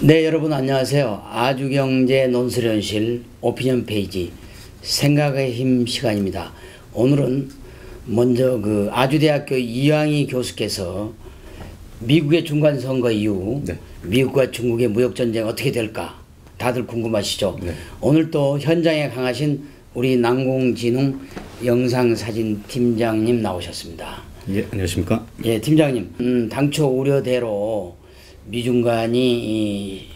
네, 여러분 안녕하세요. 아주경제 논설현실 오피니언 페이지 생각의 힘 시간입니다. 오늘은 먼저 아주대학교 이왕희 교수께서 미국의 중간선거 이후 미국과 중국의 무역전쟁 어떻게 될까 다들 궁금하시죠? 오늘 또 현장에 강하신 우리 남궁진흥 영상사진 팀장님 나오셨습니다. 예, 안녕하십니까? 예, 팀장님, 당초 우려대로 미중 간이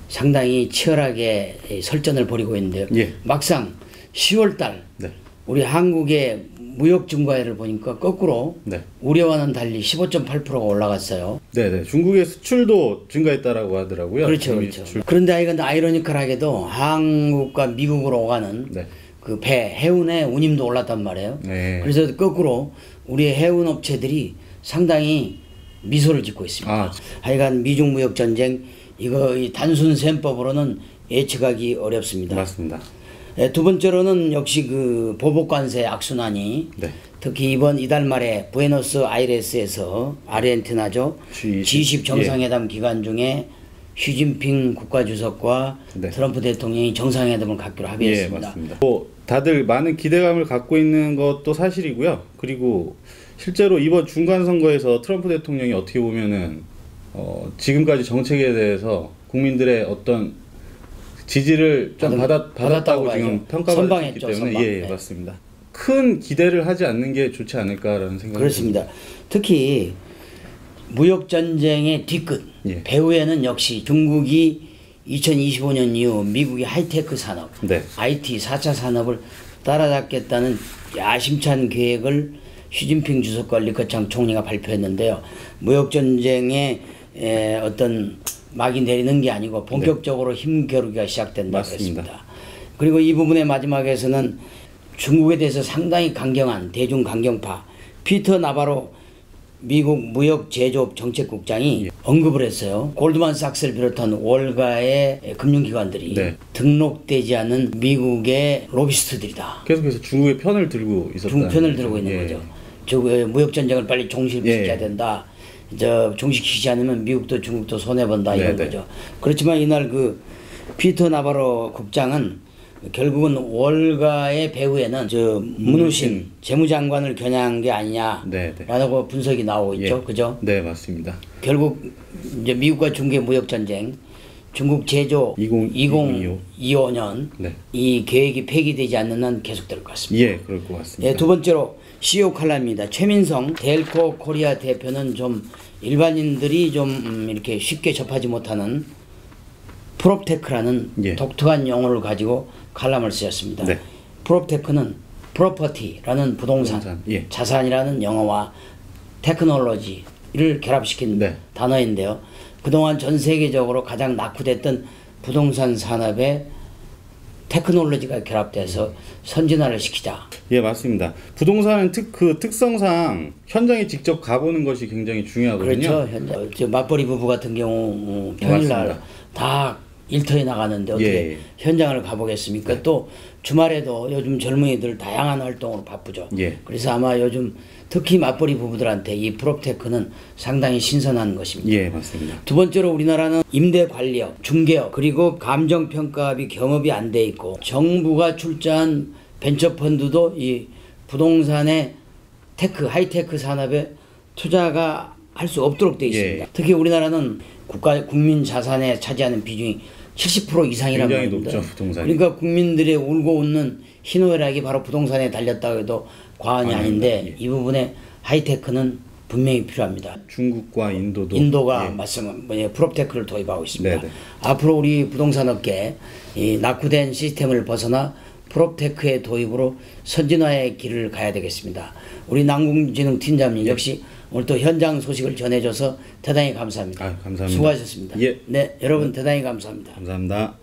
상당히 치열하게 설전을 벌이고 있는데요. 막상 10월달 우리 한국의 무역 증가율을 보니까 거꾸로 우려와는 달리 15.8%가 올라갔어요. 네네. 중국의 수출도 증가했다라고 하더라고요. 그렇죠. 그런데 이건 아이러니컬하게도 한국과 미국으로 오가는 그 배, 해운의 운임도 올랐단 말이에요. 그래서 거꾸로 우리의 해운 업체들이 상당히 미소를 짓고 있습니다. 하여간 미중 무역 전쟁 이거 단순 셈법으로는 예측하기 어렵습니다. 맞습니다. 두 번째로는 역시 보복 관세 악순환이 특히 이달 말에 부에노스아이레스에서 아르헨티나죠. G20 정상회담 기간 중에 시진핑 국가주석과 트럼프 대통령이 정상회담을 갖기로 합의했습니다. 예, 맞습니다. 다들 많은 기대감을 갖고 있는 것도 사실이고요. 그리고 실제로 이번 중간선거에서 트럼프 대통령이 어떻게 보면은 지금까지 정책에 대해서 국민들의 어떤 지지를 좀 받았다고 지금 평가받고 있기 때문에 예, 맞습니다. 큰 기대를 하지 않는 게 좋지 않을까라는 생각이 그렇습니다. 듭니다. 특히 무역전쟁의 뒤끝 배후에는 역시 중국이 2025년 이후 미국의 하이테크 산업, IT 4차 산업을 따라잡겠다는 야심찬 계획을 시진핑 주석과 리커창 총리가 발표했는데요. 무역전쟁에 어떤 막이 내리는 게 아니고 본격적으로 힘겨루기가 시작된다고 했습니다. 그리고 이 부분의 마지막에서는 중국에 대해서 상당히 강경한 대중 강경파 피터 나바로 미국 무역제조업 정책국장이 언급을 했어요. 골드만삭스를 비롯한 월가의 금융기관들이 등록되지 않은 미국의 로비스트들이다. 계속해서 중국의 편을 들고 있었다. 편을 들고 있는 거죠. 무역전쟁을 빨리 종식시켜야 된다. 종식시키지 않으면 미국도 중국도 손해본다 이런 거죠. 그렇지만 이날 피터 나바로 국장은 결국은 월가의 배후에는 문우신 재무장관을 겨냥한 게 아니냐라고 분석이 나오고 있죠. 그죠? 네, 맞습니다. 결국 이제 미국과 중국의 무역전쟁 중국 제조 2025년 이 계획이 폐기되지 않는 한 계속될 것 같습니다. 예, 그럴 것 같습니다. 두 번째로 CEO 칼럼입니다. 최민성 델코 코리아 대표는 좀 일반인들이 좀 이렇게 쉽게 접하지 못하는 프롭테크라는 독특한 용어를 가지고 칼럼을 쓰였습니다. 프롭테크는 프로퍼티라는 부동산, 자산이라는 영어와 테크놀로지를 결합시킨 단어인데요. 그동안 전 세계적으로 가장 낙후됐던 부동산 산업에 테크놀로지가 결합돼서 선진화를 시키자. 예, 맞습니다. 부동산은 특성상 현장에 직접 가보는 것이 굉장히 중요하거든요. 그렇죠. 맞벌이 부부 같은 경우 평일날 다 일터에 나가는데 어떻게 현장을 가보겠습니까? 또 주말에도 요즘 젊은이들 다양한 활동으로 바쁘죠. 그래서 아마 요즘 특히 맞벌이 부부들한테 이 프롭테크는 상당히 신선한 것입니다. 예, 맞습니다. 두 번째로 우리나라는 임대관리업, 중개업, 그리고 감정평가업이 경업이 안 돼 있고 정부가 출자한 벤처펀드도 이 부동산의 하이테크 산업에 투자가 할 수 없도록 돼 있습니다. 특히 우리나라는 국민 자산에 차지하는 비중이 70% 이상이라는 말입니다. 높죠, 부동산이. 그러니까 국민들의 울고 웃는 희노애락이 바로 부동산에 달렸다고 해도 과언이 아닌데 이 부분에 하이테크는 분명히 필요합니다. 중국과 인도가 프롭테크를 도입하고 있습니다. 앞으로 우리 부동산 업계 이 낙후된 시스템을 벗어나 프롭테크의 도입으로 선진화의 길을 가야 되겠습니다. 우리 남궁진흥 팀장님 역시 오늘 또 현장 소식을 전해줘서 대단히 감사합니다. 감사합니다. 수고하셨습니다. 네, 여러분 대단히 감사합니다. 감사합니다.